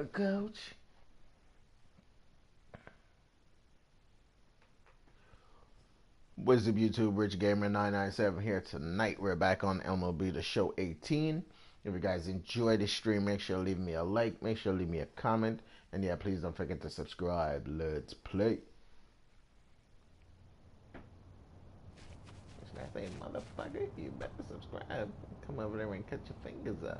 Coach. What's up, YouTube? Rich Gamer 997 here tonight. We're back on MLB The Show 18. If you guys enjoy the stream, make sure to leave me a like, make sure to leave me a comment, and yeah, please don't forget to subscribe. Let's play. I say, motherfucker, you better subscribe. Come over there and cut your fingers off.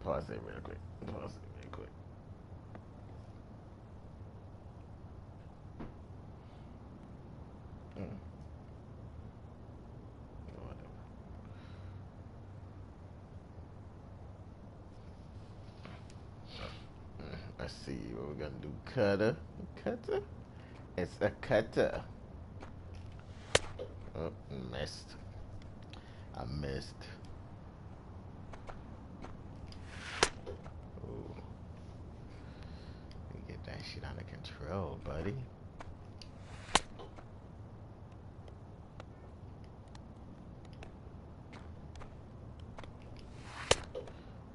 Pause it real quick. Pause it real quick. Whatever. Let's see what we're gonna do. Cutter. Cutter? It's a cutter. Oh, missed. I missed. Ooh. You get that shit under control, buddy.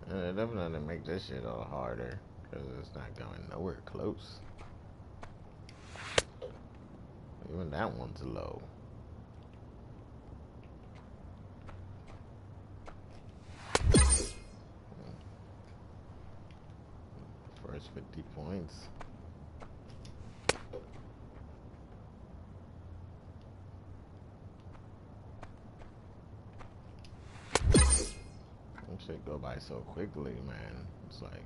Definitely make this shit all harder, because it's not going nowhere close. Even that one's low. First 50 points. Shit go by so quickly, man. It's like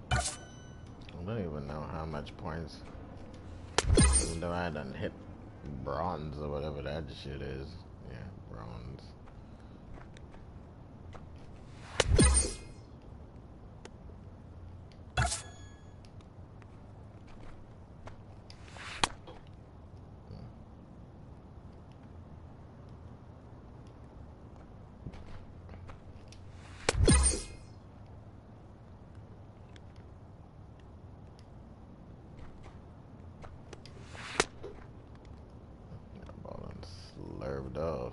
I don't even know how much points, even though I done hit bronze or whatever that shit is. Yeah, bronze. Slurved off.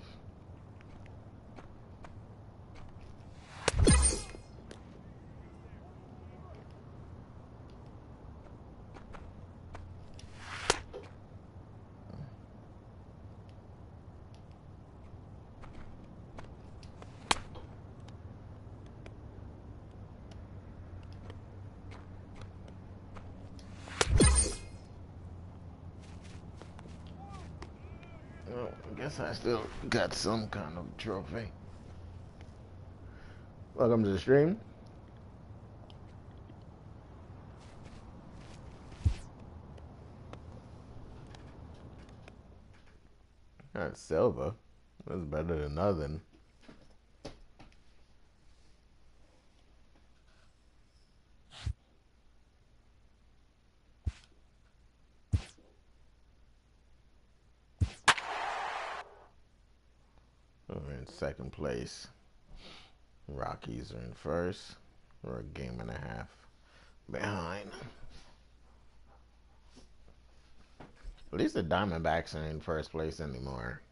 Well, I guess I still got some kind of trophy. Welcome to the stream. That's silver. That's better than nothing. We're in second place. Rockies are in first. We're a game and a half behind. At least the Diamondbacks are in first place anymore.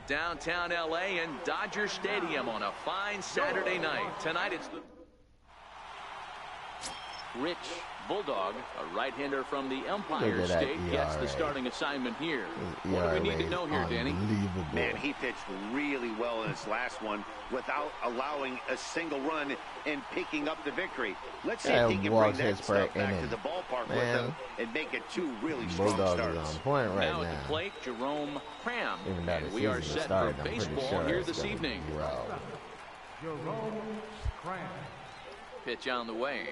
Downtown LA and Dodger Stadium on a fine Saturday night. Tonight it's the Rich Bulldog, a right-hander from the Empire State, gets the starting assignment here. What do we need to know here, Danny? Man, he pitched really well in his last one without allowing a single run and picking up the victory. Let's see if he can bring that stuff back to the ballpark with him and make it two really strong starts. Bulldog is on point right now. Now at the plate, Jerome Cram. And we are set for baseball here this evening. Jerome Cram. pitch on the way.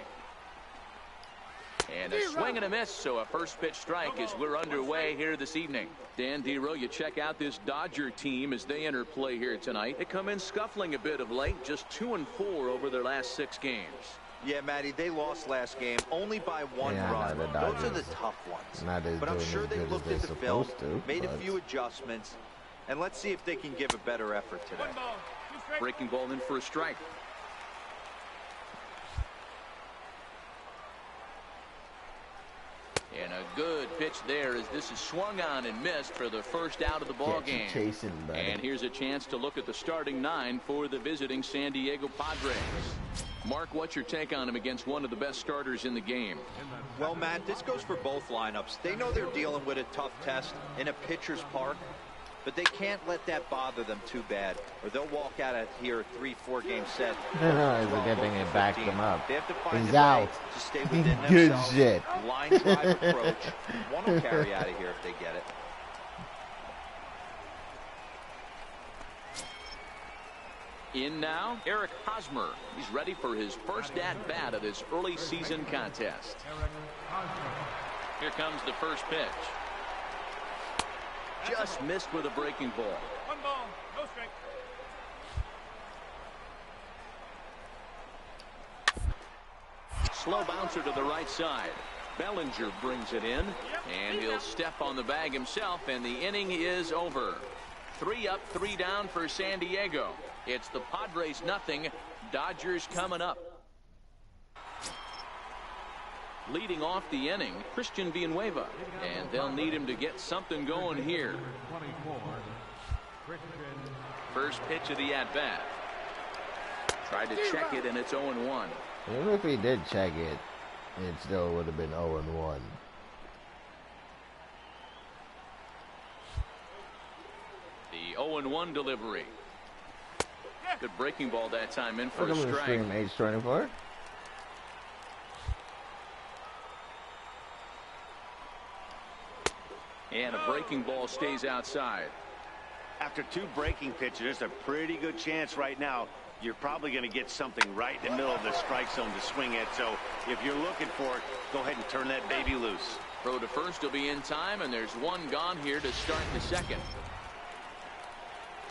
And a swing and a miss, so a first pitch strike as we're underway here this evening. Dan Dero, you check out this Dodger team as they enter play here tonight. They come in scuffling a bit of late, just 2-4 over their last 6 games. Yeah, Matty, they lost last game only by 1 run. Those are the tough ones. But I'm sure they looked at the film, made a few adjustments, and let's see if they can give a better effort today. Breaking ball in for a strike. And a good pitch there as this is swung on and missed for the first out of the ball game. And here's a chance to look at the starting 9 for the visiting San Diego Padres. Mark, what's your take on him against one of the best starters in the game? Well, Matt, this goes for both lineups. They know they're dealing with a tough test in a pitcher's park, but they can't let that bother them too bad, or they'll walk out of here a 3-4 game set. It's a good thing they backed him up. They have to find He's a out. way to stay within Good themselves. shit. Line drive approach. One will carry out of here if they get it. In now, Eric Hosmer. He's ready for his first at-bat of this early season contest. Here comes the first pitch. Just missed with a breaking ball. 1 ball, no strike. Slow bouncer to the right side. Bellinger brings it in, and he'll step on the bag himself, and the inning is over. 3 up, 3 down for San Diego. It's the Padres nothing. Dodgers coming up. Leading off the inning, Christian Villanueva, and they'll need him to get something going here. First pitch of the at-bat. Tried to check it, and it's 0-1. Even if he did check it, it still would have been 0-1. The 0-1 delivery. Good breaking ball that time in for a Welcome to strike. Stream Age 24. And a breaking ball stays outside. After 2 breaking pitches, there's a pretty good chance right now you're probably going to get something right in the middle of the strike zone to swing at. So if you're looking for it, go ahead and turn that baby loose. Throw to first will be in time, and there's 1 gone here to start the second.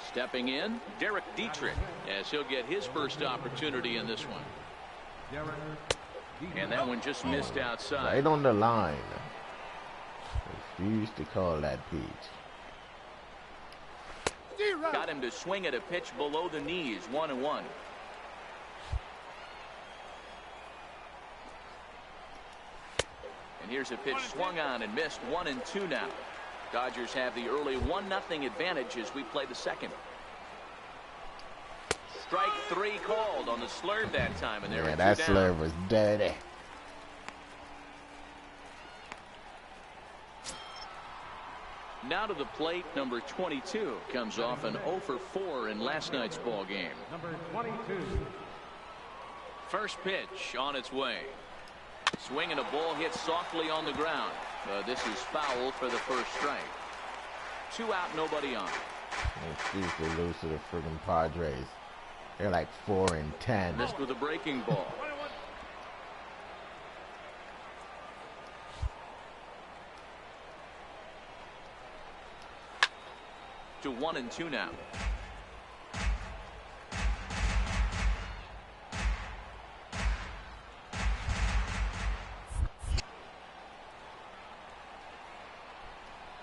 Stepping in, Derek Dietrich, as he'll get his first opportunity in this one. And that one just missed outside. Right on the line. Refused to call that pitch. Got him to swing at a pitch below the knees. 1-1. And here's a pitch swung on and missed. 1-2 now. Dodgers have the early 1-0 advantage as we play the second. Strike 3 called on the slurve that time, and there Yeah, that slurve was dirty. Now to the plate, number 22 comes off an 0-for-4 in last night's ball game. Number 22. First pitch on its way. Swing and a ball hit softly on the ground. This is foul for the first strike. 2 out, nobody on. Excuse to lose to the friggin' Padres. They're like 4-10. Missed with a breaking ball. To 1-2 now.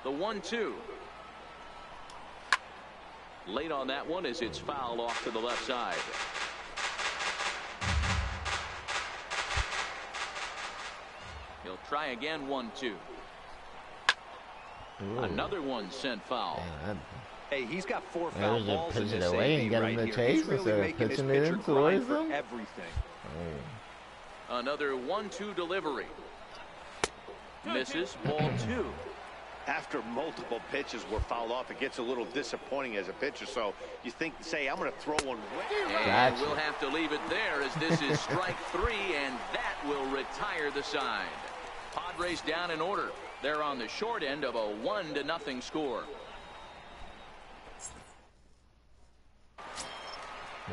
The 1-2. Late on that one as it's fouled off to the left side. He'll try again. 1-2. Another one sent foul. Hey, he's got 4 foul balls in this away and get him to chase instead of pitching it in towards him. Everything. Another 1-2 delivery. Misses. Ball 2. After multiple pitches were fouled off, it gets a little disappointing as a pitcher. So you think, say, I'm going to throw one. And we'll have to leave it there as this is strike 3, and that will retire the side. Padres down in order. They're on the short end of a 1-0 score.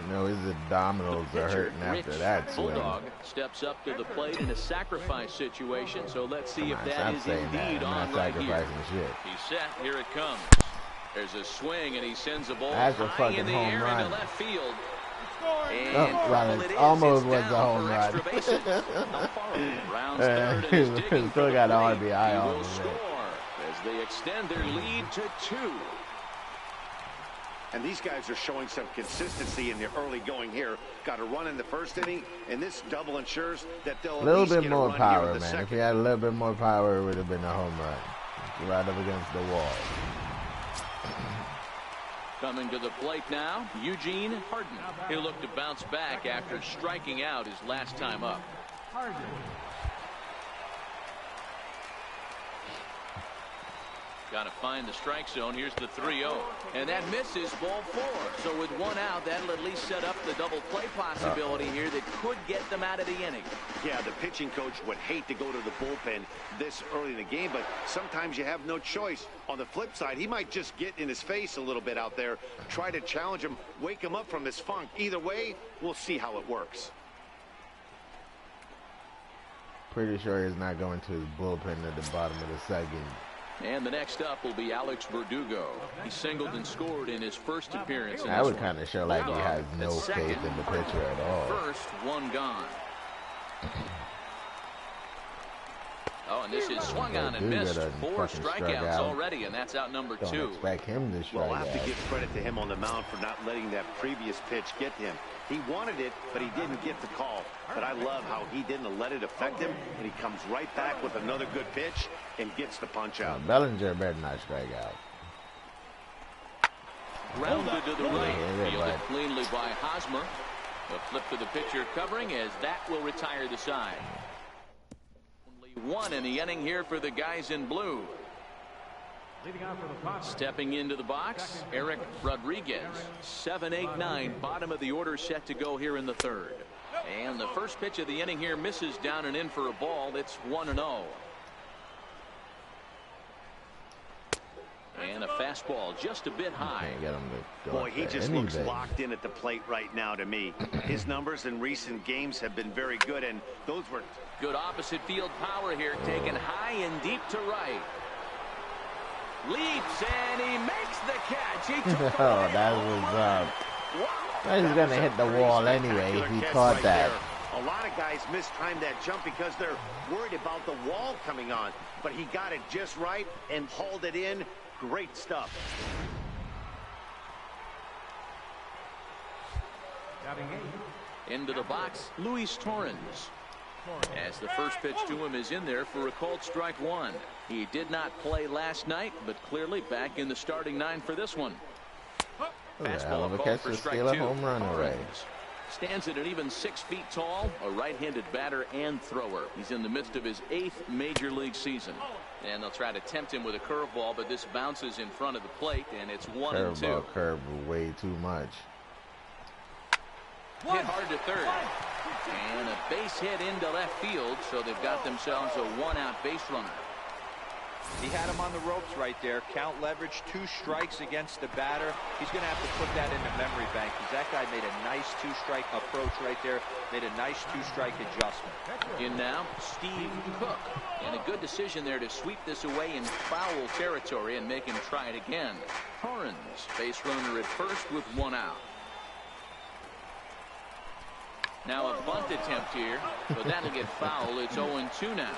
You know, his abdominals are hurting after that swing. Bulldog steps up to the plate in a sacrifice situation, so let's see if that is indeed on right here. He's set, here it comes. There's a swing, and he sends a ball high in the air into left field. And it almost was a home run. Still got an RBI on as they extend their lead to 2. And these guys are showing some consistency in the early going here. Got a run in the first inning, and this double ensures that they'll a little bit more power, man. If he had a little bit more power, it would have been a home run. Right up against the wall. Coming to the plate now, Eugene Harden. He'll look to bounce back after striking out his last time up. Got to find the strike zone. Here's the 3-0. And that misses, ball 4. So with 1 out, that'll at least set up the double play possibility here that could get them out of the inning. Yeah, the pitching coach would hate to go to the bullpen this early in the game, but sometimes you have no choice. On the flip side, he might just get in his face a little bit out there, try to challenge him, wake him up from his funk. Either way, we'll see how it works. Pretty sure he's not going to his bullpen at the bottom of the second. And the next up will be Alex Verdugo. He singled and scored in his first appearance. That would kind of show like he has no faith in the pitcher at all. First, 1 gone. Oh, and this is swung on and missed. 4 strikeouts already, and that's out number 2. Don't expect him to strike out. We'll have to give credit to him on the mound for not letting that previous pitch get to him. He wanted it, but he didn't get the call. But I love how he didn't let it affect him, and he comes right back with another good pitch and gets the punch out. Bellinger better not strike out. Grounded to the right, fielded cleanly by Hosmer. A flip to the pitcher covering as that will retire the side. Only 1 in the inning here for the guys in blue. Stepping into the box, Eric Rodriguez. 7, 8, 9, bottom of the order set to go here in the 3rd. And the first pitch of the inning here misses down and in for a ball. It's 1-0. And a fastball just a bit high. Boy, he just looks locked in at the plate right now to me. His numbers in recent games have been very good, and those were good opposite field power here, taken high and deep to right. Leaps, and he makes the catch. He took that was he's going to hit the wall anyway if he caught that. A lot of guys mistime that jump because they're worried about the wall coming on. But he got it just right and hauled it in. Great stuff. Into the box, Luis Torrens. As the first pitch to him is in there for a called strike 1. He did not play last night, but clearly back in the starting 9 for this one. Fastball called for strike 2. Home run already. Stands at an even 6 feet tall, a right-handed batter and thrower. He's in the midst of his 8th major league season. And they'll try to tempt him with a curveball, but this bounces in front of the plate, and it's 1-2. Curveball curved way too much. Hit hard to 3rd. And a base hit into left field, so they've got themselves a 1-out base runner. He had him on the ropes right there. Count leverage, 2 strikes against the batter. He's going to have to put that in the memory bank because that guy made a nice 2-strike approach right there. Made a nice 2-strike adjustment. In now, Steve Cook. And a good decision there to sweep this away in foul territory and make him try it again. Torrens, base runner at first with 1 out. Now a bunt attempt here, but that'll get foul. It's 0-2 now.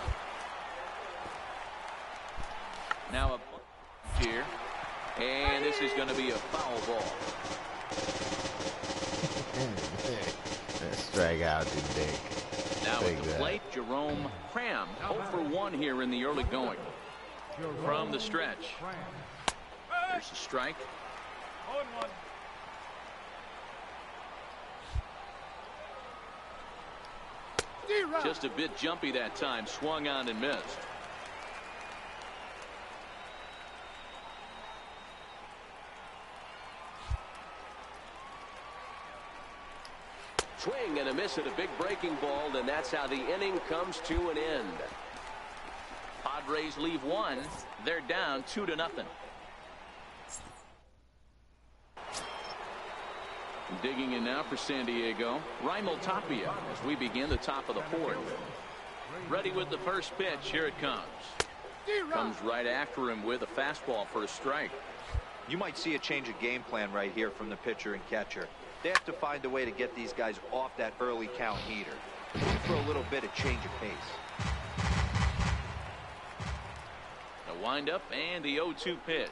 Now a bunt here, and this is going to be a foul ball. Strike out to Dick. Now at the plate, Jerome Cram, 0 for 1 here in the early going. From the stretch. There's a strike. 0-1. Just a bit jumpy that time, swung on and missed. Swing and a miss at a big breaking ball, and that's how the inning comes to an end. Padres leave 1. They're down 2-0. Digging in now for San Diego, Raimel Tapia as we begin the top of the fourth. Ready with the first pitch. Here it comes. Comes right after him with a fastball for a strike. You might see a change of game plan right here from the pitcher and catcher. They have to find a way to get these guys off that early count heater. Look for a little bit of change of pace. The windup and the 0-2 pitch.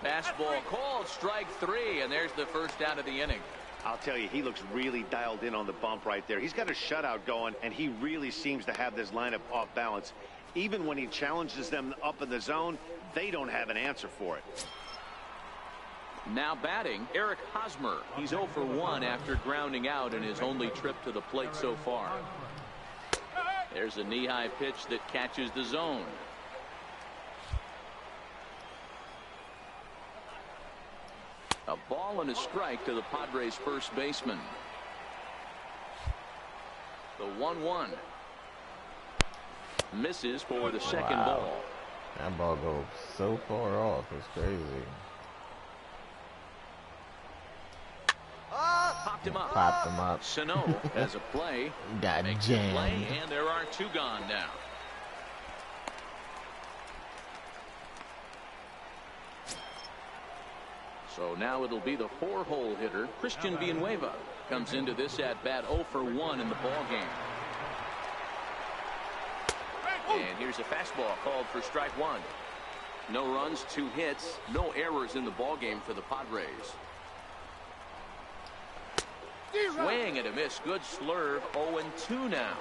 Fastball called, strike three, and there's the first out of the inning. I'll tell you, he looks really dialed in on the bump right there. He's got a shutout going, and he really seems to have this lineup off balance. Even when he challenges them up in the zone, they don't have an answer for it. Now batting, Eric Hosmer. He's 0 for 1 after grounding out in his only trip to the plate so far. There's a knee-high pitch that catches the zone. A ball and a strike to the Padres' first baseman. The 1-1. Misses for the second ball. That ball goes so far off. It's crazy. Popped him up. Popped him up. Sano has a play. Got jammed. Play, and there are two gone now. So now it'll be the 4-hole hitter, Christian Villanueva. Comes into this at-bat 0 for 1 in the ball game. And here's a fastball called for strike one. No runs, 2 hits, no errors in the ball game for the Padres. Swing and a miss. Good slurve. 0-2 now.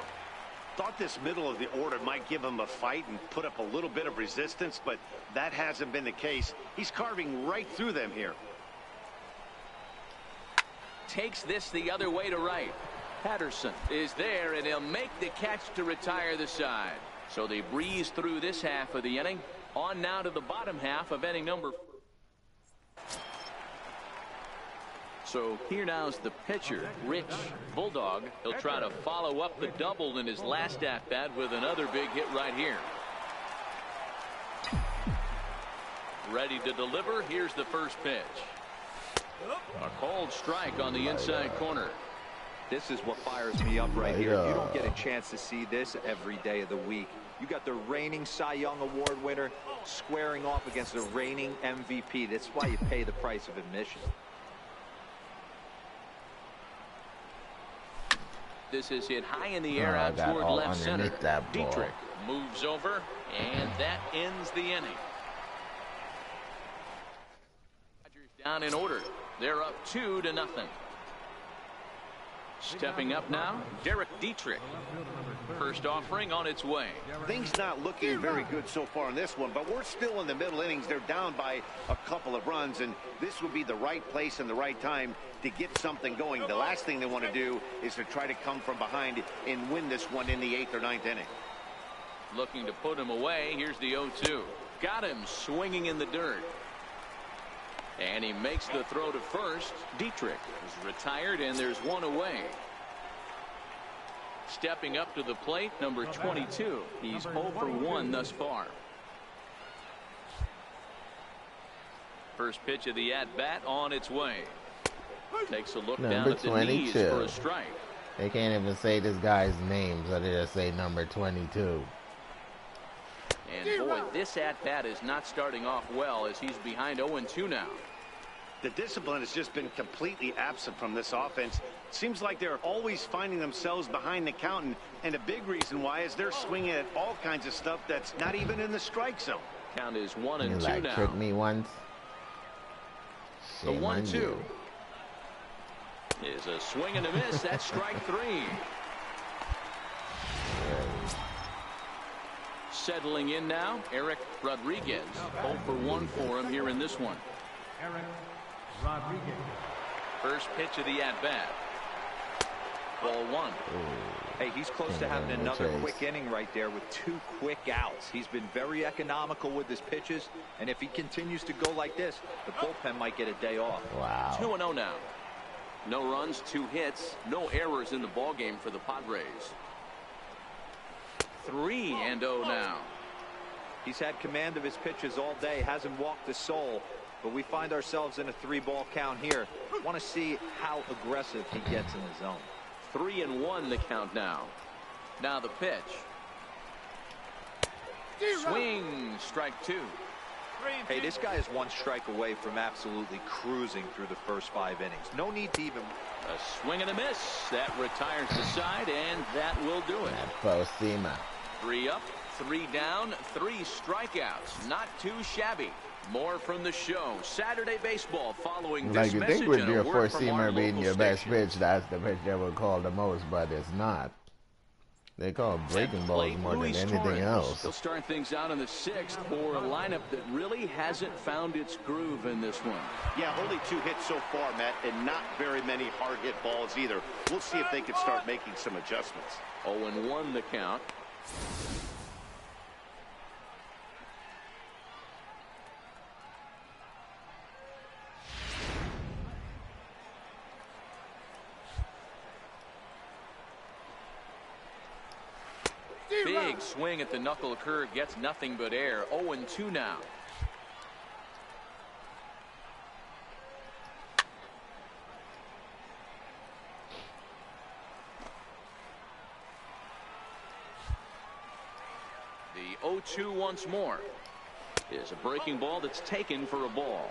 Thought this middle of the order might give him a fight and put up a little bit of resistance, but that hasn't been the case. He's carving right through them here. Takes this the other way to right. Patterson is there, and he'll make the catch to retire the side. So they breeze through this half of the inning. On now to the bottom half of inning number 4. So here now is the pitcher, Rich Bulldog. He'll try to follow up the double in his last at-bat with another big hit right here. Ready to deliver. Here's the first pitch. A called strike on the inside corner. This is what fires me up right here. You don't get a chance to see this every day of the week. You got the reigning Cy Young Award winner squaring off against the reigning MVP. That's why you pay the price of admission. This is hit high in the air out toward left center. Dietrich moves over, and that ends the inning. Dodgers down in order. They're up 2-0. Stepping up now, Derek Dietrich. First offering on its way. Things not looking very good so far in this one, but we're still in the middle innings. They're down by a couple of runs, and this would be the right place and the right time to get something going. The last thing they want to do is to try to come from behind and win this one in the 8th or 9th inning. Looking to put him away. Here's the 0-2. Got him swinging in the dirt. And he makes the throw to first. Dietrich is retired, and there's one away. Stepping up to the plate, number 22. He's 0 for 1 thus far. First pitch of the at-bat on its way. Takes a look down at the knees for a strike. They can't even say this guy's name, so they just say number 22. And boy, this at-bat is not starting off well as he's behind 0-2 now. The discipline has just been completely absent from this offense. Seems like they're always finding themselves behind the count, and a big reason why is they're swinging at all kinds of stuff that's not even in the strike zone. Count is 1-2 you like now. Tricked me once. The 1-2 is a swing and a miss. That's strike 3. Settling in now, Eric Rodriguez. 0 for 1 for him here in this one. Eric Rodriguez. First pitch of the at-bat. Ball 1. Hey, he's close to having another quick inning right there with 2 quick outs. He's been very economical with his pitches, and if he continues to go like this, the bullpen might get a day off. Wow. 2-0 now. No runs, 2 hits, no errors in the ball game for the Padres. 3-0 now. He's had command of his pitches all day, hasn't walked a soul, but we find ourselves in a 3-ball count here. Want to see how aggressive he gets in the zone. 3-1 the count now. Now the pitch. Swing, strike 2. Hey, this guy is 1 strike away from absolutely cruising through the first 5 innings. No need to even... A swing and a miss. That retires the side, and that will do it. Postema. 3 up, 3 down, 3 strikeouts. Not too shabby. More from the show. Saturday baseball following this message. Like, you think with your 4-seamer being your best pitch, that's the pitch that will call the most, but it's not. They call breaking balls more than anything else. They'll start things out in the 6th for a lineup that really hasn't found its groove in this one. Yeah, only 2 hits so far, Matt, and not very many hard hit balls either. We'll see if they can start making some adjustments. 0-1 the count. Big swing at the knuckle curve, gets nothing but air. 0-2 now. The 0-2 once more is a breaking ball that's taken for a ball.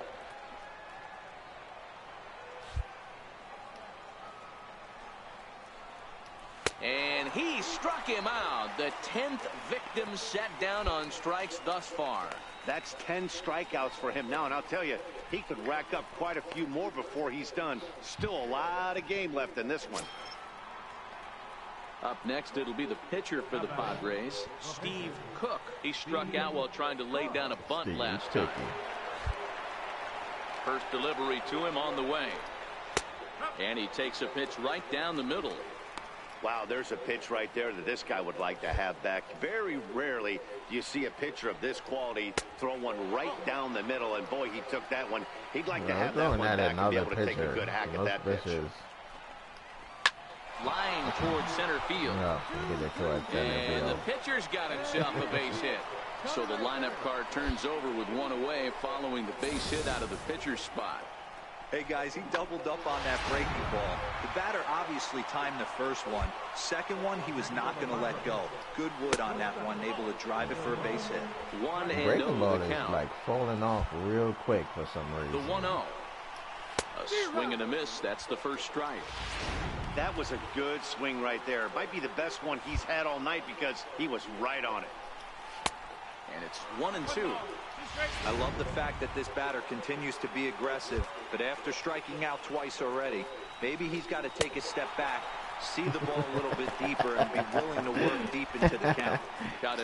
And he struck him out. The 10th victim set down on strikes thus far. That's 10 strikeouts for him now, and I'll tell you, he could rack up quite a few more before he's done. Still a lot of game left in this one. Up next, it'll be the pitcher for the Padres, Steve Cook. He struck out while trying to lay down a bunt last time. First delivery to him on the way. And he takes a pitch right down the middle. Wow, there's a pitch right there that this guy would like to have back. Very rarely do you see a pitcher of this quality throw one right down the middle, and boy, he took that one. He'd like to have that one back and be able to take a good hack at that pitch. Flying towards center field. And the pitcher's got himself a base hit. So the lineup card turns over with 1 away following the base hit out of the pitcher's spot. Hey, guys, he doubled up on that breaking ball. The batter obviously timed the first one. Second one, he was not going to let go. Good wood on that one, able to drive it for a base hit. 1-0 the breaking ball is count. Like falling off real quick for some reason. The 1-0. A swing and a miss. That's the first strike. That was a good swing right there. Might be the best one he's had all night because he was right on it. And it's 1-2. I love the fact that this batter continues to be aggressive, but after striking out twice already, maybe he's got to take a step back, see the ball a little bit deeper, and be willing to work deep into the count.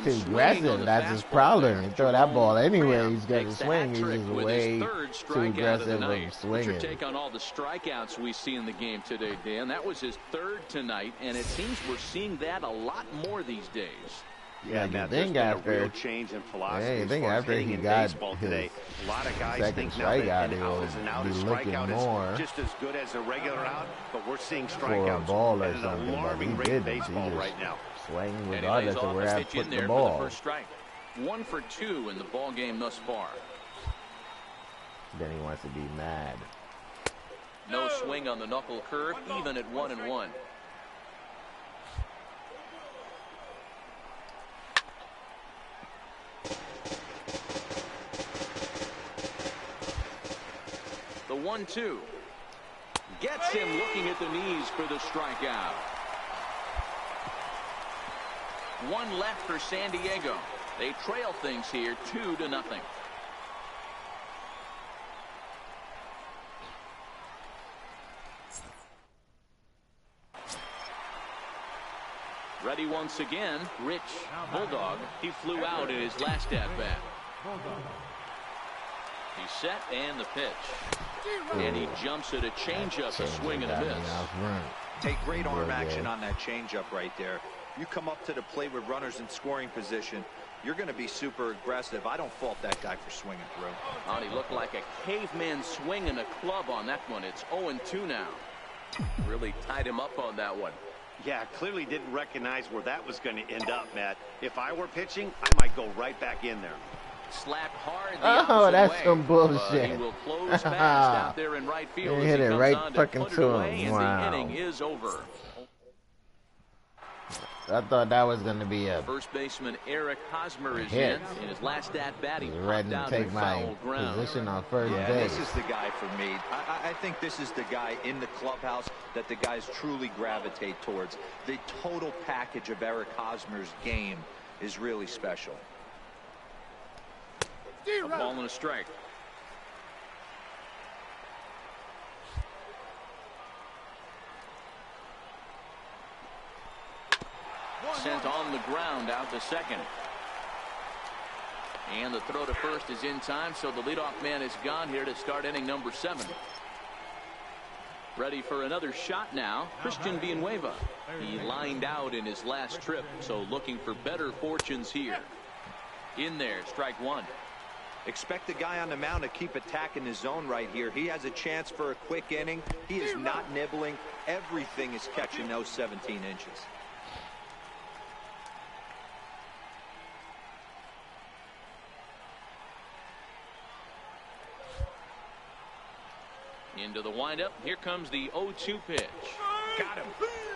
Too aggressive. That's his problem. He throw that ball anyway. He's got to swing. He's just way too aggressive with swinging. What's your take on all the strikeouts we see in the game today, Dan? That was his 3rd tonight, and it seems we're seeing that a lot more these days. Yeah, Matt, there's been a real change in philosophy. Yeah, I think after he got today, a lot of guys think now that an out is an out, a strikeout is just as good as a regular out, but we're seeing strikeouts at an alarming rate in baseball right now. Swing regardless of where I put the ball. First strike. 1 for 2 in the ball game thus far. Then he wants to be mad. No swing on the knuckle curve, even at 1-1. The 1-2 gets him looking at the knees for the strikeout. 1 left for San Diego. They trail things here 2-0. Ready once again, Rich Bulldog. He flew out in his last at-bat. He's set and the pitch. And he jumps at a changeup, a swing and a miss. Take great arm action on that changeup right there. You come up to the plate with runners in scoring position, you're going to be super aggressive. I don't fault that guy for swinging through. Oh, he looked like a caveman swinging a club on that one. It's 0-2 now. Really tied him up on that one. Yeah, clearly didn't recognize where that was going to end up, Matt. If I were pitching, I might go right back in there. Slapped hard oh, that's way, some bullshit. He will close fast out there in right field. Hit it right fucking to him. Wow. The inning is over. I thought that was going to be a first baseman Eric Hosmer is in his last at bat. He ready to take my position on first base. This is the guy for me. I think this is the guy in the clubhouse that the guys truly gravitate towards. The total package of Eric Hosmer's game is really special. A ball and a strike. Sent on the ground out to second. And the throw to first is in time, so the leadoff man is gone here to start inning number 7. Ready for another shot now, Christian Villanueva. He lined out in his last trip, so looking for better fortunes here. In there, strike 1. Expect the guy on the mound to keep attacking his zone right here. He has a chance for a quick inning. He is not nibbling. Everything is catching those 17 inches. Into the windup. Here comes the 0-2 pitch. Got him.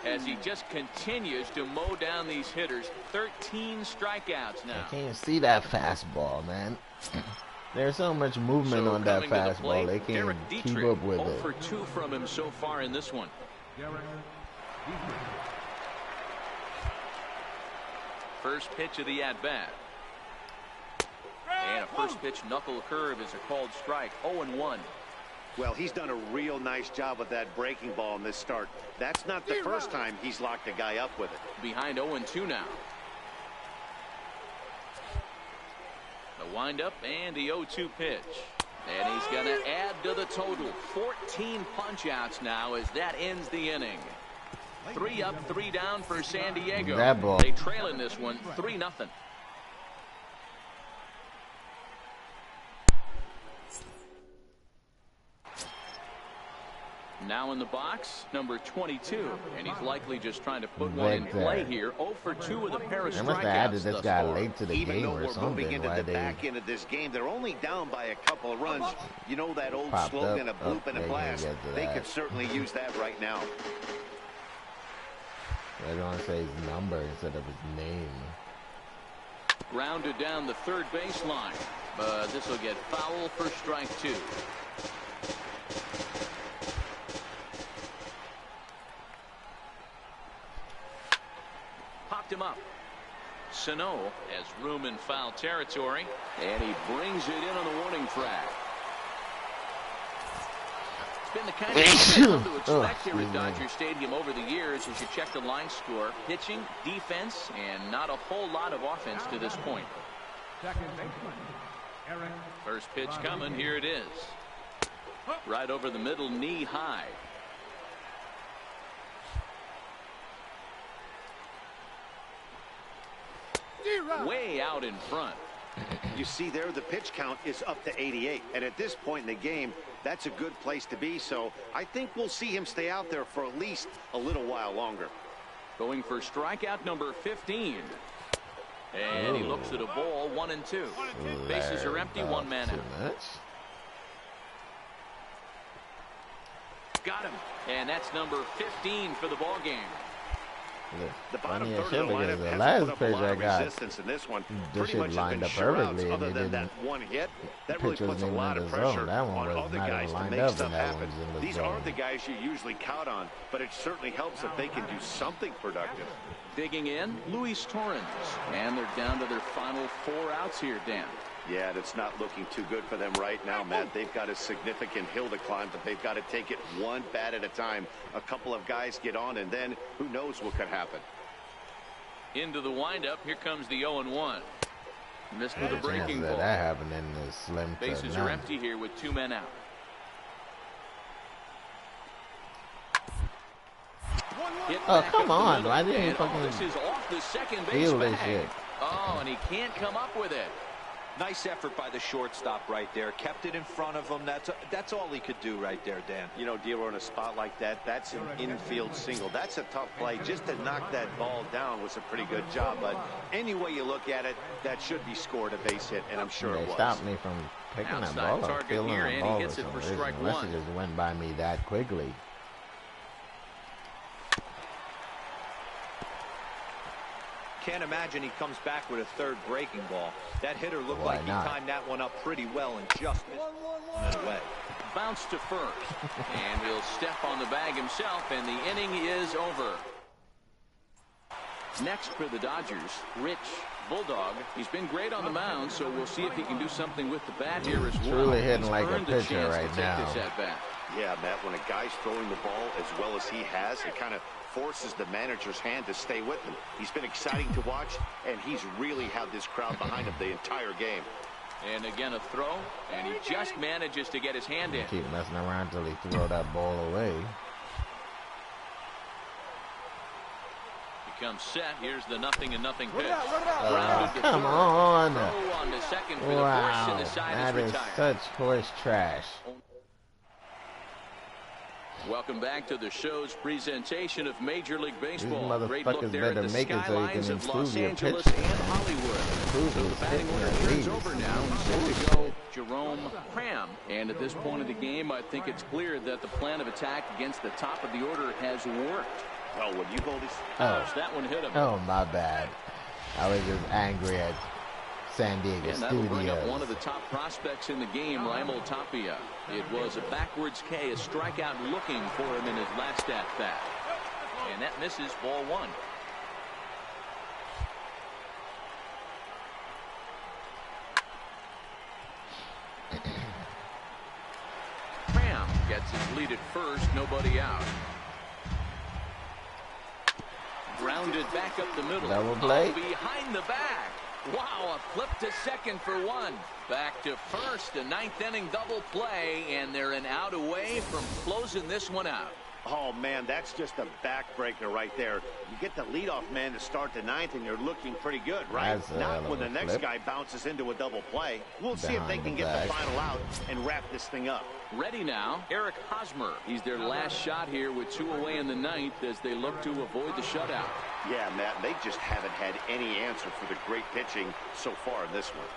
As he just continues to mow down these hitters. 13 strikeouts now. I can't see that fastball, man. There's so much movement on that fastball. They can't keep up with it. 0 for 2 from him so far in this one. First pitch of the at-bat. And a first pitch knuckle curve is a called strike. 0-1. Well, he's done a real nice job with that breaking ball in this start. That's not the first time he's locked a guy up with it. Behind 0-2 now. The windup and the 0-2 pitch. And he's going to add to the total. 14 punch-outs now as that ends the inning. 3 up, 3 down for San Diego. That ball. They trail in this one 3-0. Now in the box, number 22, and he's likely just trying to put one in play here. 0 for 2 with a pair of strikeouts. They must have added this guy late to the game or something. Even though we're moving into the back end of this game, they're only down by a couple of runs. You know that old slogan, a bloop and a blast? They could certainly use that right now. They don't want to say his number instead of his name. Grounded down the third baseline, but this will get foul for strike 2. Popped him up. Sano has room in foul territory, and he brings it in on the warning track. It's been the kind of thing you've come to expect here at Dodger Stadium over the years as you check the line score. Pitching, defense, and not a whole lot of offense to this point. First pitch coming. Here it is. Right over the middle, knee high. Way out in front. You see there, the pitch count is up to 88. And at this point in the game, that's a good place to be. So I think we'll see him stay out there for at least a little while longer. Going for strikeout number 15. And he looks at a ball, 1-2. Bases are empty, 1 man out. Got him. And that's number 15 for the ball game. The bottom third of the lineup has put up a lot of resistance in this one. Pretty much has been shutouts other than that one hit. That really puts a lot of pressure on other guys to make stuff happen. These aren't the guys you usually count on, but it certainly helps if they can do something productive. Digging in, Luis Torrens. And they're down to their final 4 outs here, Dan. Yeah, that's not looking too good for them right now, Matt. They've got a significant hill to climb, but they've got to take it one bat at a time. A couple of guys get on, and then who knows what could happen. Into the windup. Here comes the 0-1. Missed with a breaking ball. That happened in the slim. Bases are empty here with 2 men out. Oh, come on. Why didn't he fucking this is off the second base feel this shit? Oh, and he can't come up with it. Nice effort by the shortstop right there. Kept it in front of him. That's all he could do right there, Dan. You know, Dero, in a spot like that, that's an infield single. That's a tough play. Just to knock that ball down was a pretty good job. But any way you look at it, that should be scored a base hit, and I'm sure it was. Stopped me from picking that ball up, feeling that ball or something. Unless it just went by me that quickly. Can't imagine he comes back with a third breaking ball. That hitter looked like he timed that one up pretty well and just missed away. Bounce to first, and he'll step on the bag himself, and the inning is over. Next for the Dodgers, Rich Bulldog. He's been great on the mound, so we'll see if he can do something with the bat here as well. Truly hitting like a pitcher right now. Yeah, Matt, when a guy's throwing the ball as well as he has, it kind of forces the manager's hand to stay with him. He's been exciting to watch, and he's really had this crowd behind him the entire game. And again, a throw, and he just manages to get his hand in. Keep messing around until he throw that ball away. He comes set. Here's the 0-0 pitch. Come on. Throw on the second for the force, and the side is retired. That is such horse trash. Welcome back to the show's presentation of Major League Baseball. These Great look there at the make it so you can of improve Los your Angeles pitch. and Hollywood. So the batting order turns over now. Set to go Jerome Cram. And at this point of the game, I think it's clear that the plan of attack against the top of the order has worked. Oh, when you hold his... That one hit him. Oh, my bad. I was just angry at San Diego and that'll bring up Studios. one of the top prospects in the game, Raimel Tapia. It was a backwards K, a strikeout looking for him in his last at-bat. And that misses, ball one. Cram gets his lead at first, nobody out. Grounded back up the middle. Double play. Behind the back. Wow, a flip to second for one. Back to first, a ninth inning double play, and they're an out away from closing this one out. Oh, man, that's just a backbreaker right there. You get the leadoff man to start the ninth, and you're looking pretty good, right? Not when the next guy bounces into a double play. We'll see if they can get the final out and wrap this thing up. Ready now, Eric Hosmer. He's their last shot here with 2 away in the ninth as they look to avoid the shutout. Yeah, Matt, they just haven't had any answer for the great pitching so far in this one.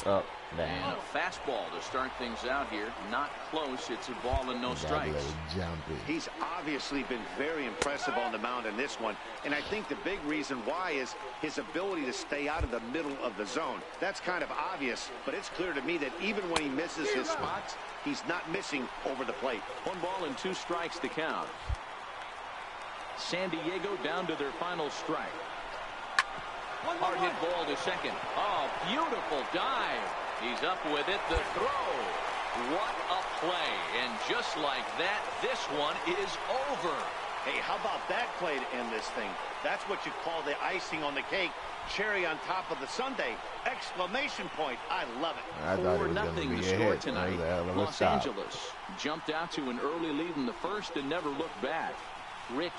Oh, and a fastball to start things out here. Not close. It's a ball and no strikes. He's obviously been very impressive on the mound in this one. And I think the big reason why is his ability to stay out of the middle of the zone. That's kind of obvious, but it's clear to me that even when he misses his spots, he's not missing over the plate. 1 ball and 2 strikes to count. San Diego down to their final strike. Hard hit ball to second. Oh, beautiful dive. He's up with it. The throw. What a play. And just like that, this one is over. Hey, how about that play to end this thing? That's what you call the icing on the cake. Cherry on top of the sundae. Exclamation point. I love it. 4-0 the score tonight. Los Angeles jumped out to an early lead in the first and never looked back. Rich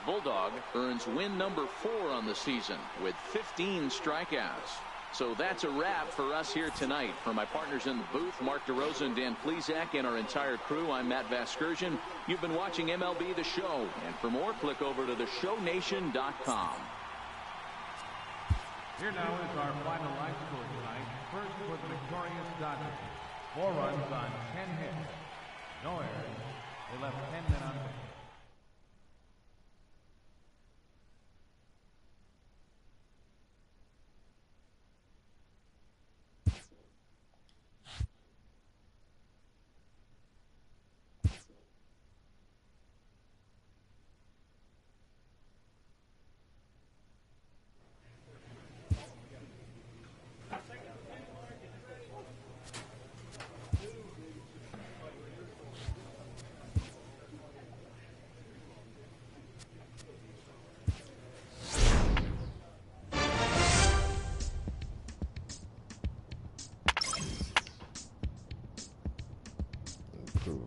Bulldog earns win number 4 on the season with 15 strikeouts. So that's a wrap for us here tonight. For my partners in the booth, Mark DeRosa and Dan Plesac, and our entire crew, I'm Matt Vasgersian. You've been watching MLB The Show. And for more, click over to theshownation.com. Here now is our final line score tonight. First for the victorious Dodgers. 4 runs on 10 hits. No errors. They left 10 men on base.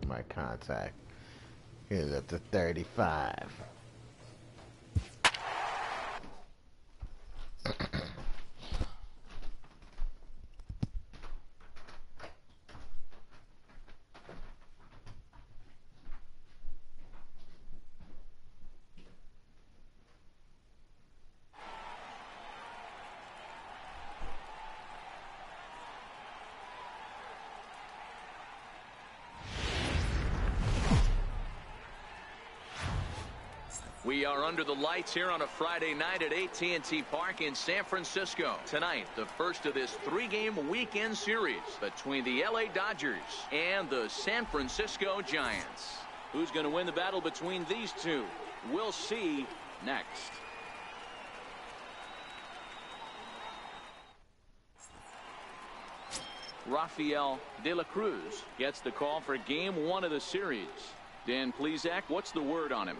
My contact. Here's up to 35. We are under the lights here on a Friday night at AT&T Park in San Francisco. Tonight, the first of this 3-game weekend series between the LA Dodgers and the San Francisco Giants. Who's going to win the battle between these two? We'll see next. Rafael De La Cruz gets the call for game 1 of the series. Dan Plesac, what's the word on him?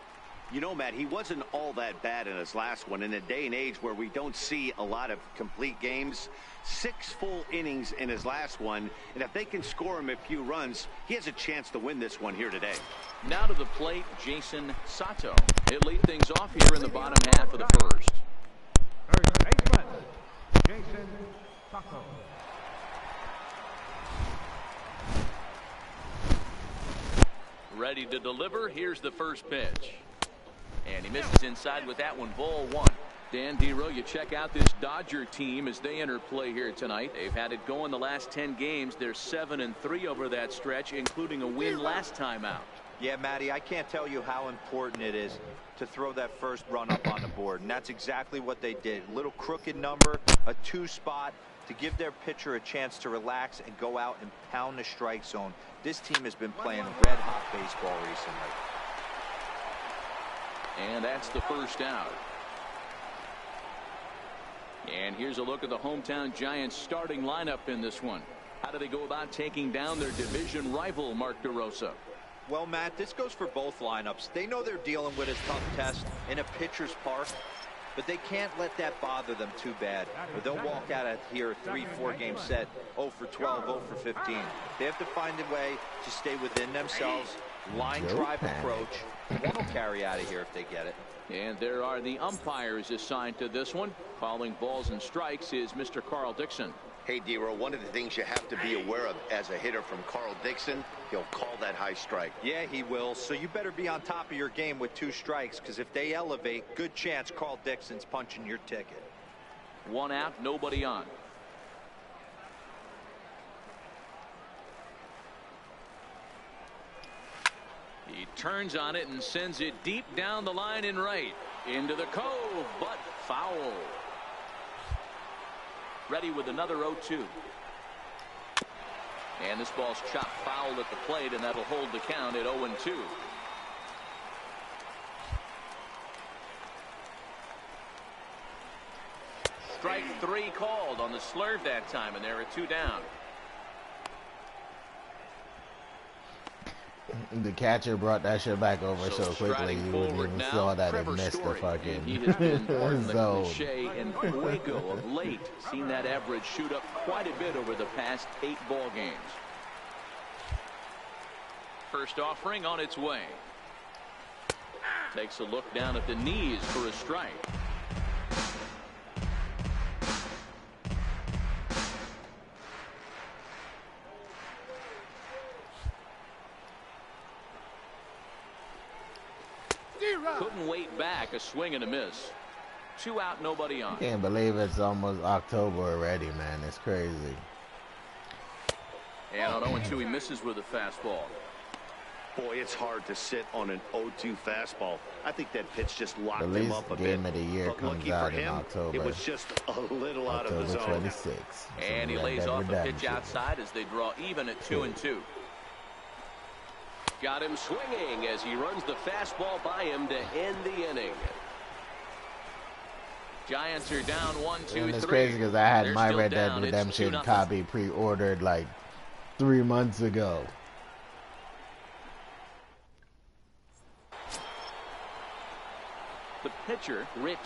You know, Matt, he wasn't all that bad in his last one. In a day and age where we don't see a lot of complete games, 6 full innings in his last one, and if they can score him a few runs, he has a chance to win this one here today. Now to the plate, Jason Sato. He'll lead things off here in the bottom half of the first. Third baseman, Jason Sato. Ready to deliver. Here's the first pitch. And he misses inside with that one. Ball 1. Dan Dero, you check out this Dodger team as they enter play here tonight. They've had it going the last 10 games. They're 7-3 over that stretch, including a win last time out. Yeah, Matty, I can't tell you how important it is to throw that first run up on the board. And that's exactly what they did. Little crooked number, a 2 spot to give their pitcher a chance to relax and go out and pound the strike zone. This team has been playing red-hot baseball recently. And that's the first out. And here's a look at the hometown Giants starting lineup in this one. How do they go about taking down their division rival, Mark DeRosa? Well, Matt, this goes for both lineups. They know they're dealing with a tough test in a pitcher's park, but they can't let that bother them too bad, or they'll walk out of here a 3-4 game set 0 for 12, 0 for 15. They have to find a way to stay within themselves. Line drive approach. One will carry out of here if they get it. And there are the umpires assigned to this one. Calling balls and strikes is Mr. Carl Dixon. Hey, Dero, one of the things you have to be aware of as a hitter from Carl Dixon, he'll call that high strike. Yeah, he will. So you better be on top of your game with 2 strikes, because if they elevate, good chance Carl Dixon's punching your ticket. 1 out, nobody on. He turns on it and sends it deep down the line in right. Into the cove, but foul. Ready with another 0-2. And this ball's chopped foul at the plate, and that'll hold the count at 0-2. Strike 3 called on the slurve that time, and there are 2 down. The catcher brought that shit back over so quickly you wouldn't even saw that it missed the fucking he has been part of the cliche and Fuego of late. Seen that average shoot up quite a bit over the past 8 ball games. First offering on its way. Takes a look down at the knees for a strike. Couldn't wait back. A swing and a miss. 2 out, nobody on. Can't believe it's almost October already, man. It's crazy. And on 0-2, he misses with a fastball. Boy, it's hard to sit on an 0-2 fastball. I think that pitch just locked him up a bit. The game of the year comes out in October. It was just a little out of the zone. October 26th. And he lays off a pitch outside as they draw even at 2-2. Got him swinging as he runs the fastball by him to end the inning. Giants are down 1-2-3. And it's crazy because I had my Red Dead Redemption copy pre-ordered like 3 months ago. The pitcher, Rich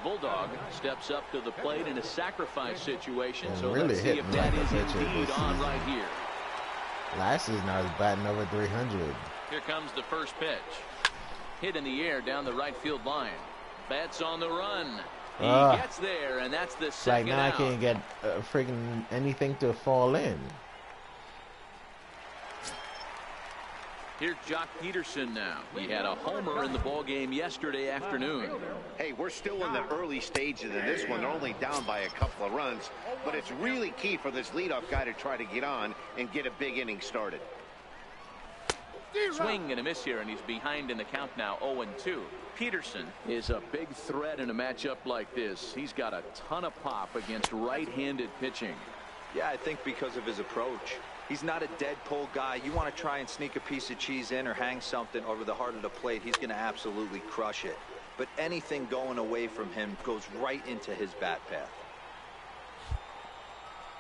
Bulldog, steps up to the plate in a sacrifice situation. And so really let's see if that is indeed on season. right here. Last season I was batting over 300. Here comes the first pitch. Hit in the air down the right field line. Bats on the run. He gets there, and that's the second out. Like now I can't get freaking anything to fall in. Here's Jock Peterson now. He had a homer in the ball game yesterday afternoon. Hey, we're still in the early stages of this one. They're only down by a couple of runs, but it's really key for this leadoff guy to try to get on and get a big inning started. Swing and a miss here, and he's behind in the count now, 0-2. Peterson is a big threat in a matchup like this. He's got a ton of pop against right-handed pitching. Yeah, I think because of his approach. He's not a dead pull guy. You want to try and sneak a piece of cheese in or hang something over the heart of the plate, he's going to absolutely crush it. But anything going away from him goes right into his bat path.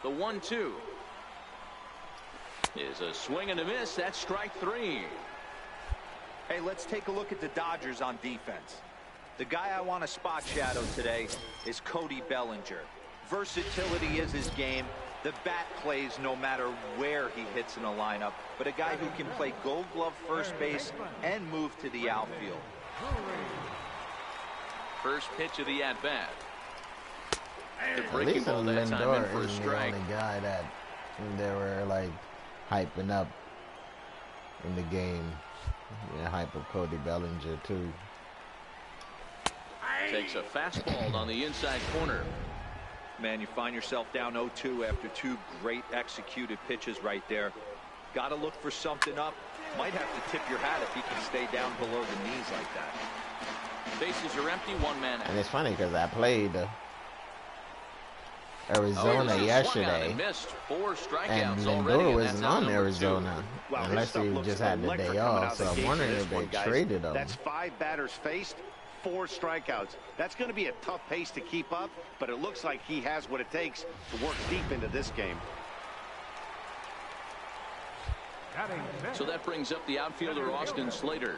The 1-2 is a swing and a miss. That's strike 3. Hey, let's take a look at the Dodgers on defense. The guy I want to spot shadow today is Cody Bellinger. Versatility is his game. The bat plays no matter where he hits in a lineup, but a guy who can play Gold Glove first base and move to the outfield. First pitch of the at-bat. At least Lindor isn't the only guy that they were like hyping up in the game. Yeah, hype of Cody Bellinger too. Takes a fastball on the inside corner. Man, you find yourself down 0-2 after 2 great executed pitches right there. Got to look for something up. Might have to tip your hat if he can stay down below the knees like that. Bases are empty, 1 man out. And it's funny because I played Arizona yesterday, missed 4 strikeouts and Lindor wasn't on Arizona, unless he just had the day off. So I'm wondering if they traded him. That's 5 batters faced, 4 strikeouts. That's going to be a tough pace to keep up, but it looks like he has what it takes to work deep into this game. So that brings up the outfielder Austin Slater,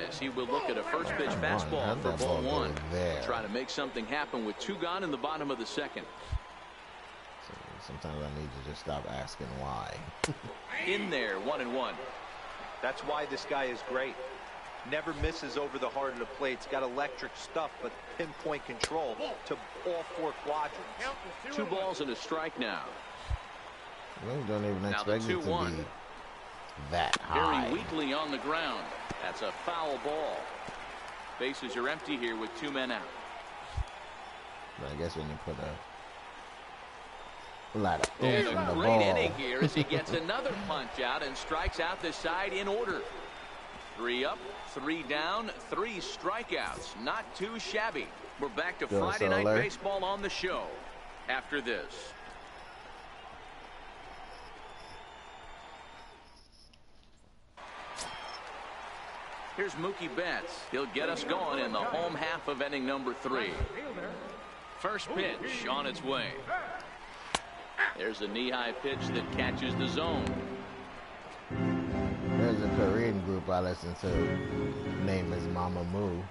as he will look at a first pitch fastball for ball 1. Try to make something happen with 2 gone in the bottom of the second. So sometimes I need to just stop asking why. In there, 1-1. That's why this guy is great. Never misses over the heart of the plate. He's got electric stuff, but pinpoint control to all 4 quadrants. 2 balls and a strike now. We don't even expect it to be that high. Very weakly on the ground. That's a foul ball. Bases are empty here with 2 men out. But I guess when you put a lot of oomph in the great ball. Inning here as he gets another punch out and strikes out the side in order. 3 up, 3 down, 3 strikeouts. Not too shabby. We're back to Friday Night Baseball on the show after this. Here's Mookie Betts. He'll get us going in the home half of inning number 3. First pitch on its way. There's a knee-high pitch that catches the zone. There's a Korean group I listen to. Name is Mama Moo.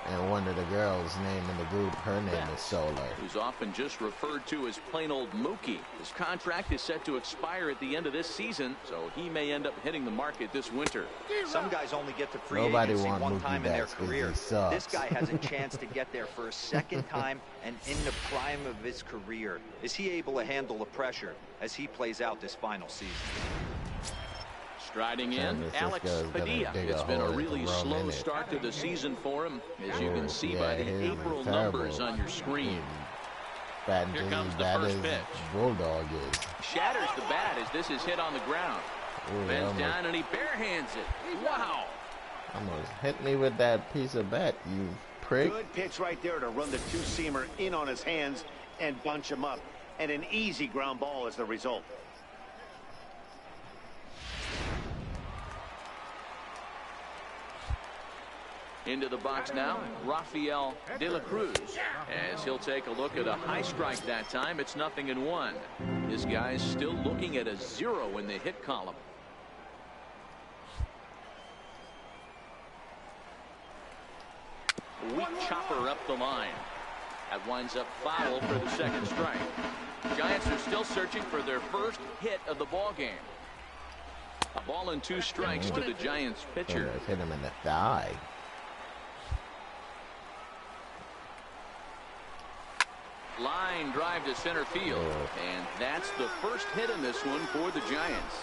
And one of the girls' name in the group, her name is Solar. Who's often just referred to as plain old Mookie. His contract is set to expire at the end of this season, so he may end up hitting the market this winter. Some guys only get to free agency one time in their career. This guy has a chance to get there for a second time and in the prime of his career. Is he able to handle the pressure as he plays out this final season? Striding in, Alex Padilla. It's been a really slow start to the season for him, as you can see by the April numbers on your screen. Here comes the first pitch. Bulldog is. Shatters the bat as this is hit on the ground. Bends down and he barehands it. Wow. Almost hit me with that piece of bat, you prick. Good pitch right there to run the 2-seamer in on his hands and bunch him up. And an easy ground ball is the result. Into the box now, Rafael De La Cruz, as he'll take a look at a high strike that time. It's 0-1. This guy's still looking at a 0 in the hit column. Weak chopper up the line. That winds up foul for the second strike. Giants are still searching for their first hit of the ball game. A ball and 2 strikes to the Giants pitcher. Hit him in the thigh. Line drive to center field, and that's the first hit in this one for the Giants.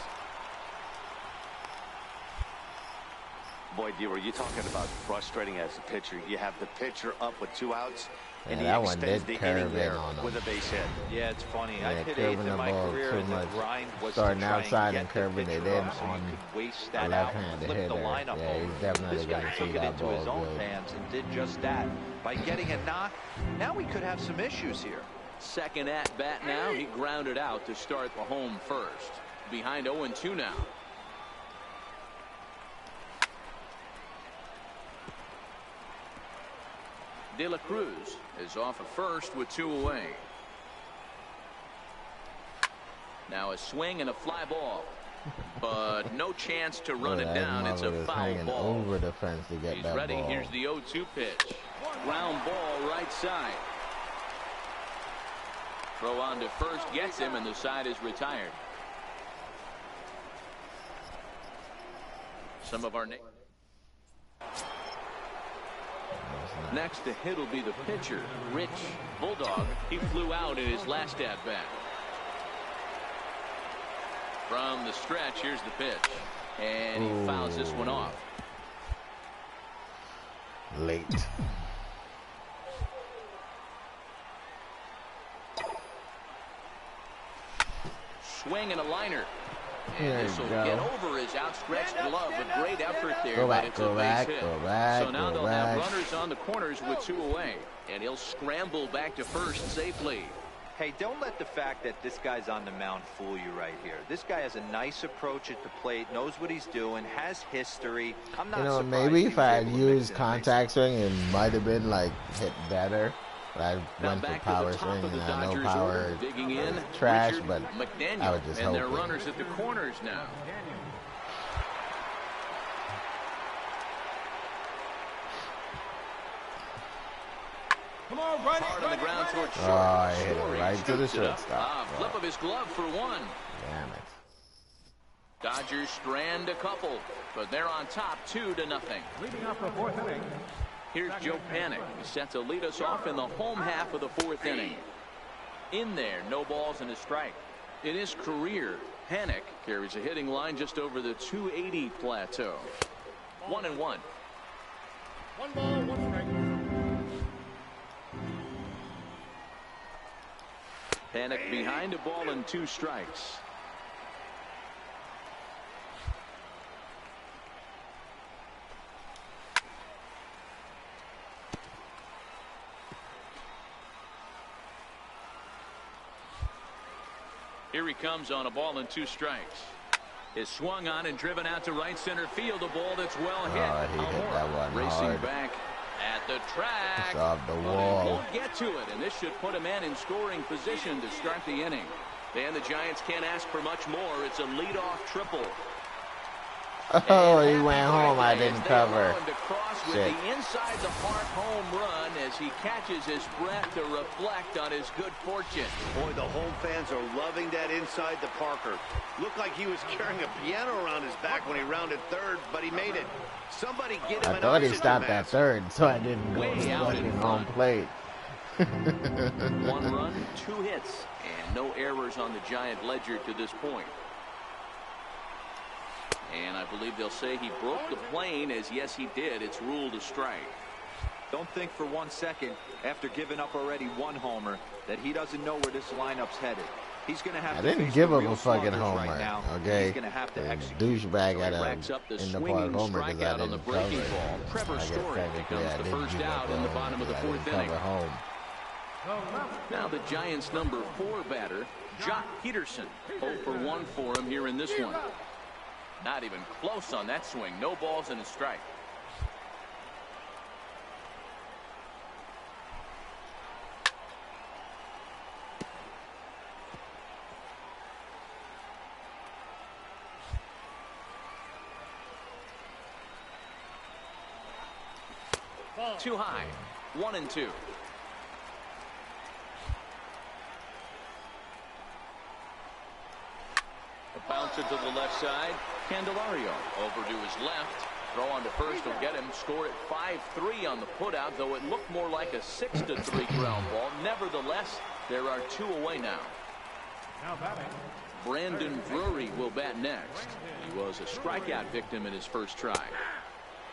Boy, D, were you talking about frustrating as a pitcher? You have the pitcher up with 2 outs, and he extends the inning there with a base hit. Yeah, it's funny. Yeah, I've hit 8th in my career, and the grind was starting to try outside and curving it in on waste that left-handed hitter. Yeah, he's definitely this guy took it into his own hands and did just that. By getting a knock, now we could have some issues here. Second at bat now. He grounded out to start the home first. Behind 0-2 now. De La Cruz is off at first with 2 away. Now a swing and a fly ball, but no chance to run it down. It's a foul ball. Over the fence to get He's that ready. ball. Here's the 0-2 pitch. Ground ball right side. Throw on to first gets him, and the side is retired. Some of our next to hit will be the pitcher, Rich Bulldog. He flew out in his last at bat. From the stretch, here's the pitch, and he fouls this one off. Late. Swing and a liner. And this will get over his outstretched glove. A great effort there. Go back, So now they'll have runners on the corners with 2 away. And he'll scramble back to first safely. Hey, don't let the fact that this guy's on the mound fool you right here. This guy has a nice approach at the plate, knows what he's doing, has history. I'm not surprised. Maybe if I had used contact swing, it might have been like hit better. But I went for power swing, and I know power trash, but McDaniel, I would just hope. And they're runners at the corners now. Hard on the ground towards short. Oh, I hit it right to the shortstop. Flip of his glove for 1. Damn it. Dodgers strand a couple, but they're on top 2-0. Leading off the 4th inning. Here's Joe Panik. He's set to lead us off in the home half of the 4th inning. In there, no balls and a strike. In his career, Panik carries a hitting line just over the 280 plateau. 1-1. 1 ball, 1 strike. Panik behind a ball and 2 strikes. Here he comes on a ball and 2 strikes. Is swung on and driven out to right center field. A ball that's well hit. He hit that one racing hard. Back at the track. It's off the wall. He won't get to it, and this should put a man in scoring position to start the inning. And the Giants can't ask for much more. It's a leadoff triple. Oh, he went home. I didn't cover. With the inside the park home run as he catches his breath to reflect on his good fortune. Boy, the home fans are loving that inside the Parker. Looked like he was carrying a piano around his back when he rounded third, but he made it. Somebody get him. I thought he stopped at third, so I didn't go to fucking home plate. 1 run, 2 hits, and no errors on the Giant ledger to this point. And I believe they'll say he broke the plane, as yes he did. It's ruled a strike. Don't think for 1 second, after giving up already 1 homer, that he doesn't know where this lineup's headed. He's going to have I didn't give him a fucking homer, right now. okay? He's going to have to execute. Douchebag at in the park homer because I didn't cover. Trevor Story becomes the first out in the bottom of the 4th inning. Home. Now the Giants' number 4 batter, Jock Peterson. 0 for 1 for him here in this one. Not even close on that swing. No balls and a strike. Too high. 1-2. Bounce it to the left side. Candelario over to his left. Throw on to first will get him. Score at 5-3 on the putout, though it looked more like a 6-3 ground ball. Nevertheless, there are 2 away now. Brandon Drury will bat next. He was a strikeout victim in his first try.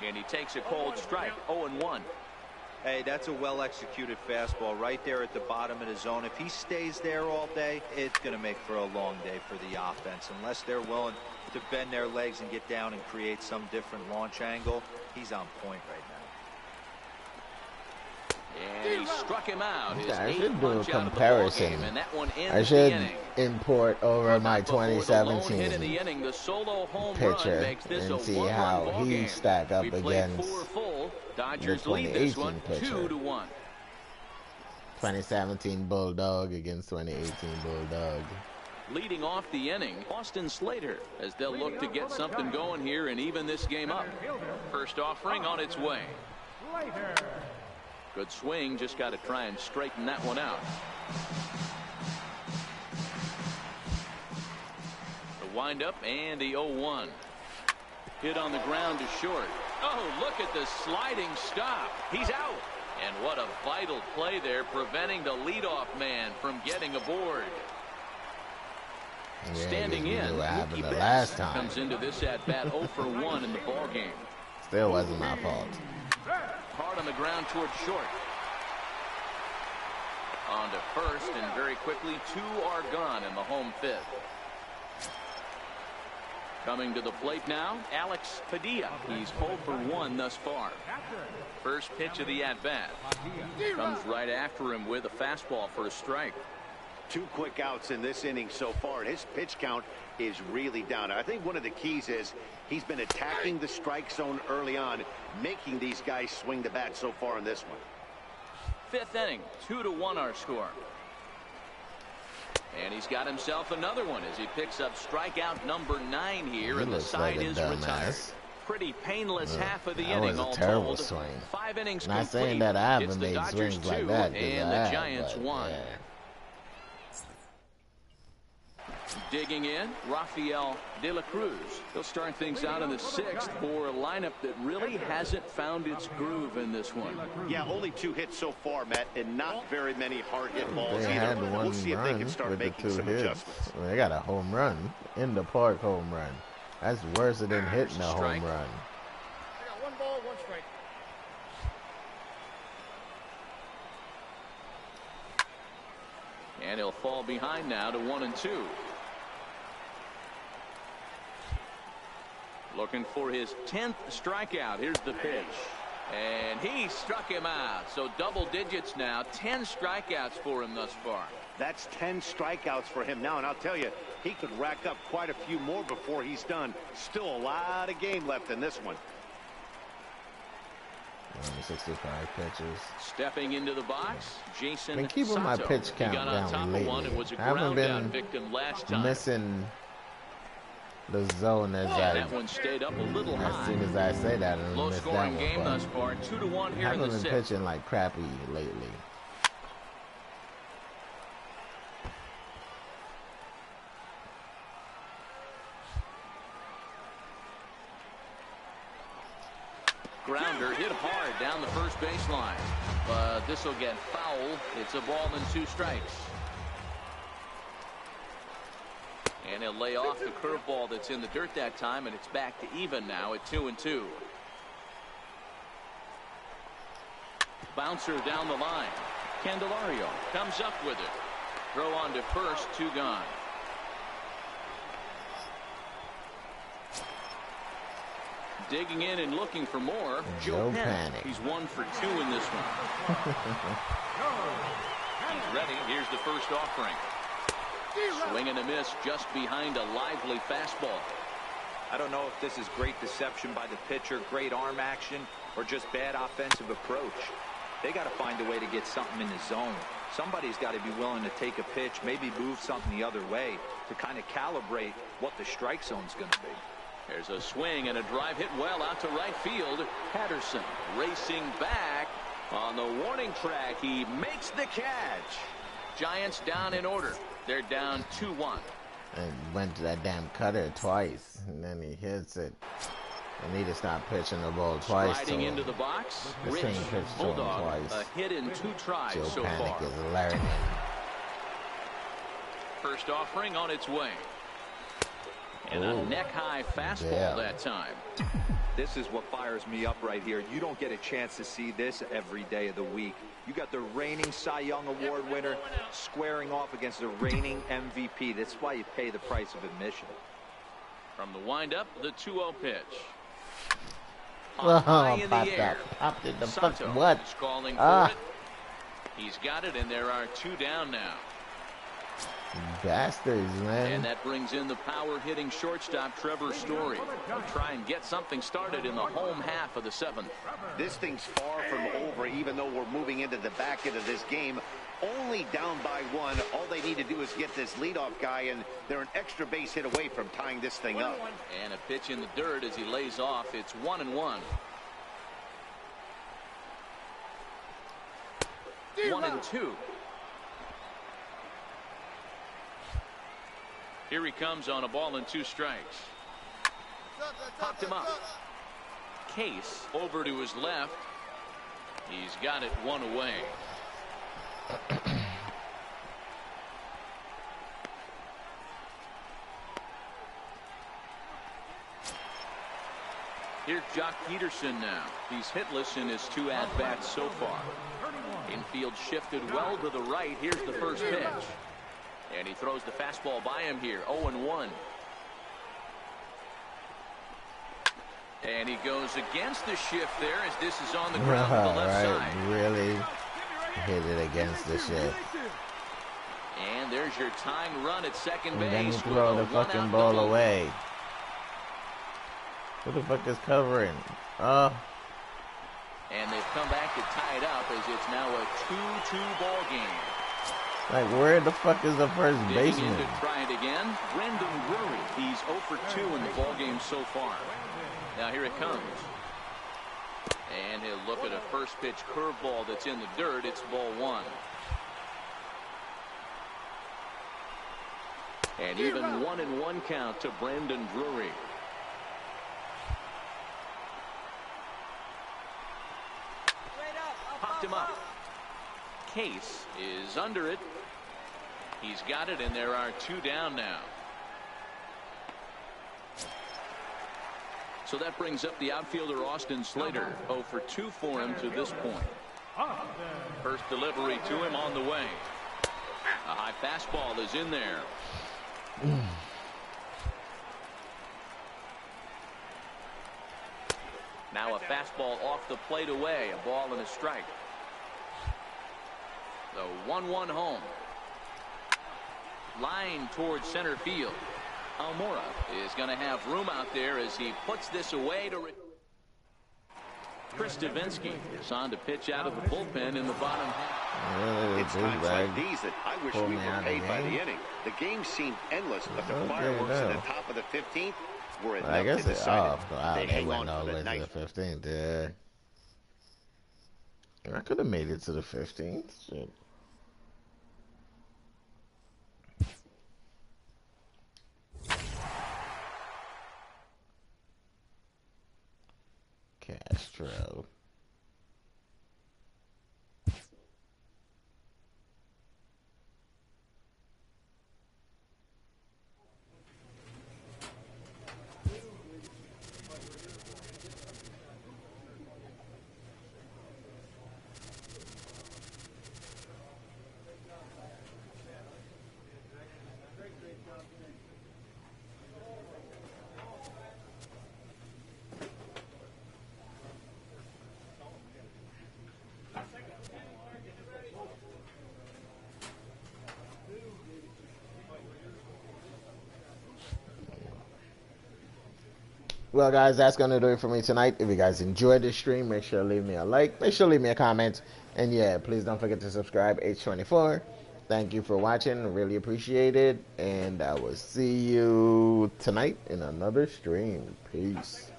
And he takes a cold strike. 0-1. Hey, that's a well-executed fastball right there at the bottom of the zone. If he stays there all day, it's going to make for a long day for the offense. Unless they're willing to bend their legs and get down and create some different launch angle, he's on point right now. And he struck him out. I should do a comparison. I should import over my 2017 pitcher and see how he stacked up against the 2018 pitcher. 2017 Bulldog against 2018 Bulldog. Leading off the inning, Austin Slater, as they'll look to get something going here and even this game up. First offering on its way. Good swing, just got to try and straighten that one out. The windup and the 0-1. Hit on the ground to short. Oh, look at the sliding stop. He's out. And what a vital play there, preventing the leadoff man from getting aboard. Yeah, standing in, what happened the last time. Comes into this at bat 0 for 1 in the ball game. Still wasn't my fault. Hard on the ground towards short. On to first, and very quickly 2 are gone in the home fifth. Coming to the plate now, Alex Padilla. He's 0 for 1 thus far. First pitch of the at-bat. Comes right after him with a fastball for a strike. 2 quick outs in this inning so far. His pitch count is really down. I think one of the keys is he's been attacking the strike zone early on, making these guys swing the bat so far in this one. 5th inning, 2-1 our score. And he's got himself another one as he picks up strikeout number 9 here, and the side is retired. Pretty painless half of the inning all told. Swing. 5 innings Not complete. Saying that I haven't made swings like that, and the Giants won. Yeah. Digging in, Rafael De La Cruz. He'll start things out in the 6th for a lineup that really hasn't found its groove in this one. Yeah, only 2 hits so far, Matt, and not very many hard hit balls they either. Had one we'll see if they can start with making the 2 some hits. adjustments. Well, they got a home run in the park home run. That's worse than hitting a home run. I got 1 ball, 1 strike. And he'll fall behind now to 1-2. Looking for his 10th strikeout. Here's the pitch. And he struck him out. So double digits now. 10 strikeouts for him thus far. That's 10 strikeouts for him now. And I'll tell you, he could rack up quite a few more before he's done. Still a lot of game left in this one. 65 pitches. Stepping into the box, Jason Been keeping Sato. my pitch count down lately. One. It was a I haven't been victim last time. missing the zone as that one stayed up a little high. As soon as I say that, I low miss scoring that game one, thus far, 2-1 here I in the 6th. haven't been pitching like crappy lately. Grounder hit hard down the first baseline, but this will get foul. It's a ball and 2 strikes. And he'll lay off the curveball that's in the dirt that time, and it's back to even now at 2-2. Bouncer down the line. Candelario comes up with it. Throw on to first, 2 gone. Digging in and looking for more, Joe Panik. He's 1 for 2 in this one. He's ready. Here's the first offering. Swing and a miss just behind a lively fastball. I don't know if this is great deception by the pitcher, great arm action, or just bad offensive approach. They got to find a way to get something in the zone. Somebody's got to be willing to take a pitch, maybe move something the other way to kind of calibrate what the strike zone's going to be. There's a swing and a drive hit well out to right field. Patterson racing back on the warning track. He makes the catch. Giants down in order. They're down 2-1. And went to that damn cutter twice, and then he hits it. They need to stop pitching the ball twice. Sliding into the box. The same pitch to him twice. A hit in 2 tries Joe so Panik far. is learning. First offering on its way. And a neck-high fastball that time. This is what fires me up right here. You don't get a chance to see this every day of the week. You got the reigning Cy Young Award winner squaring off against the reigning MVP. That's why you pay the price of admission. From the windup, the 2-0 pitch. Oh, popped in the fucking what? Calling for it. He's got it, and there are 2 down now. Bastards, man. And that brings in the power-hitting shortstop, Trevor Story. He'll try and get something started in the home half of the 7th. This thing's far from over, even though we're moving into the back end of this game. Only down by 1. All they need to do is get this leadoff guy, and they're an extra base hit away from tying this thing up. And a pitch in the dirt as he lays off. It's 1-1. 1-2. Here he comes on a ball and 2 strikes. Popped him up. Case over to his left. He's got it 1 away. Here's Jock Peterson now. He's hitless in his 2 at-bats so far. Infield shifted well to the right. Here's the first pitch. And he throws the fastball by him here. 0-1. And he goes against the shift there as this is on the ground to the left side. Really hit it against the shift. And there's your tying run at second base. And then you throw the fucking ball away. Who the fuck is covering? And they've come back to tie it up as it's now a 2-2 ball game. Like, where the fuck is the first baseman? To try it again, Brendan Drury. He's 0 for 2 in the ball game so far. Now here it comes. And he'll look at a first pitch curveball that's in the dirt. It's ball 1. And even 1-1 count to Brendan Drury. Popped him up. Case is under it. He's got it, and there are 2 down now. So that brings up the outfielder Austin Slater. 0 for 2 for him to this point. First delivery to him on the way. A high fastball is in there. Now a fastball off the plate away. A ball and a strike. The 1-1 home. Line towards center field. Almora is going to have room out there as he puts this away to Chris Davinsky is on to pitch out of the bullpen in the bottom half. It's times like these that I wish we were paid by the inning. The game seemed endless, but the fireworks at the top of the 15th were enough to decide it. They went all the way to the 15th. I could have made it to the 15th. Shit. Castro. Well, guys, that's going to do it for me tonight. If you guys enjoyed this stream, make sure to leave me a like. Make sure to leave me a comment. And, yeah, please don't forget to subscribe, H24. Thank you for watching. Really appreciate it. And I will see you tonight in another stream. Peace.